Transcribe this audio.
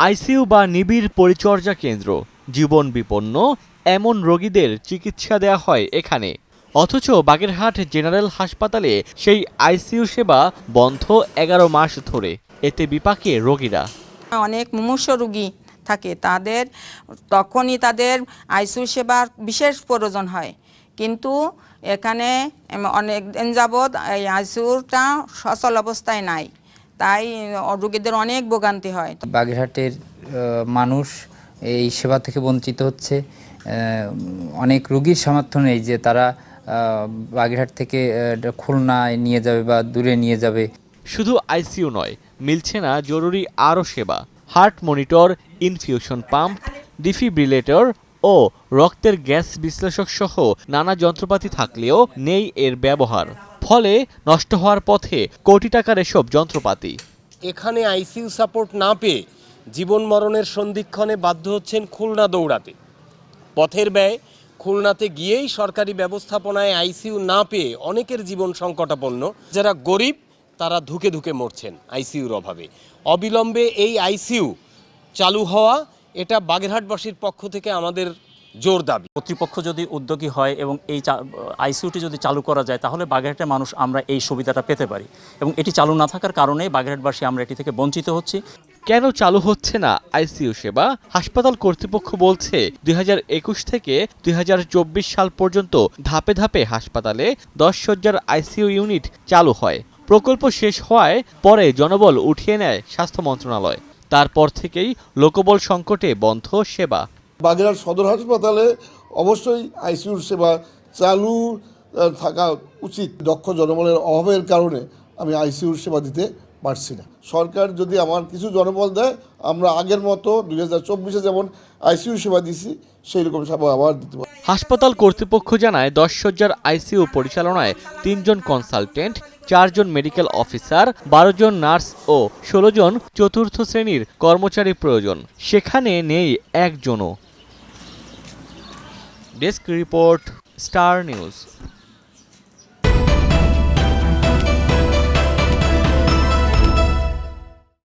ICU বা নিবিড় পরিচর্যা কেন্দ্র, জীবন বিপন্ন এমন রোগীদের চিকিৎসা দেয়া হয় এখানে। অথচ বাগেরহাট জেনারেল হাসপাতালে সেই আইসিইউ সেবা বন্ধ ১১ মাস ধরে। এতে বিপাকে রোগীরা। অনেক মুমূর্ষু রোগী থাকে, তখনই তাদের আইসিইউ সেবার বিশেষ প্রয়োজন হয়, কিন্তু এখানে অনেক দিন যাবৎ এই আইসিইউটা সচল অবস্থায় নাই, তাই রোগীদের অনেক ভোগান্তি হয়। বাগেরহাটের মানুষ এই সেবা থেকে বঞ্চিত হচ্ছে। অনেক রোগীর সামর্থ্য নেই যে তারা বাগেরহাট থেকে খুলনায় নিয়ে যাবে বা দূরে নিয়ে যাবে। শুধু আইসিইউ নয়, মিলছে না জরুরি আরও সেবা। Heart monitor, infusion pump, defibrillator ও রক্তের গ্যাস বিশ্লেষক সহ নানা যন্ত্রপাতি থাকলেও নেই এর ব্যবহার। ফলে নষ্ট হওয়ার পথে কোটি টাকার এসব যন্ত্রপাতি। এখানে আইসিইউ সাপোর্ট না পেয়ে জীবন মরণের সন্ধিক্ষণে বাধ্য হচ্ছেন খুলনা দৌড়াতে। পথের ব্যয়, খুলনাতে গিয়েই সরকারি ব্যবস্থাপনায় আইসিইউ না পেয়ে অনেকের জীবন সংকটাপন্ন। যারা গরিব তারা ধুকে ধুকে মরছেন আইসিইউর অভাবে। অবিলম্বে এই আইসিইউ চালু হওয়া, এটা বাগেরহাটবাসীর পক্ষ থেকে আমাদের জোর দাবি। কর্তৃপক্ষ যদি উদ্যোগী হয় এবং এই আইসিইউটি যদি চালু করা যায়, তাহলে বাগেরহাটের মানুষ আমরা এই সুবিধাটা পেতে পারি, এবং এটি চালু না থাকার কারণে বাগেরহাটবাসী আমরা এটি থেকে বঞ্চিত হচ্ছি। কেন চালু হচ্ছে না আইসিইউ সেবা? হাসপাতাল কর্তৃপক্ষ বলছে ২০২১ থেকে ২০২৪ সাল পর্যন্ত ধাপে ধাপে হাসপাতালে ১০ শয্যার আইসিইউ ইউনিট চালু হয়। প্রকল্প শেষ হওয়ায় পরে জনবল উঠিয়ে নেয় স্বাস্থ্য মন্ত্রণালয়। তারপর থেকেই লোকবল সংকটে বন্ধ সেবা। বাগেরহাট সদর হাসপাতালে অবশ্যই আইসিইউর সেবা চালু থাকা উচিত। দক্ষ জনবলের অভাবের কারণে আমি আইসিইউর সেবা দিতে পারছি না। সরকার যদি আমার কিছু জনবল দেয়, আমরা আগের মতো ২০২৪-এ যেমন আইসিইউ সেবা দিছি সেই রকম সেবা আবার দিতে পারি। হাসপাতাল কর্তৃপক্ষ জানায় ১০ শয্যার আইসিইউ পরিচালনায় ৩ জন কনসালটেন্ট, ৪ জন মেডিকেল অফিসার, ১২ জন নার্স ও ১৬ জন চতুর্থ শ্রেণীর কর্মচারী প্রয়োজন। সেখানে নেই একজনও। Desk report, star news.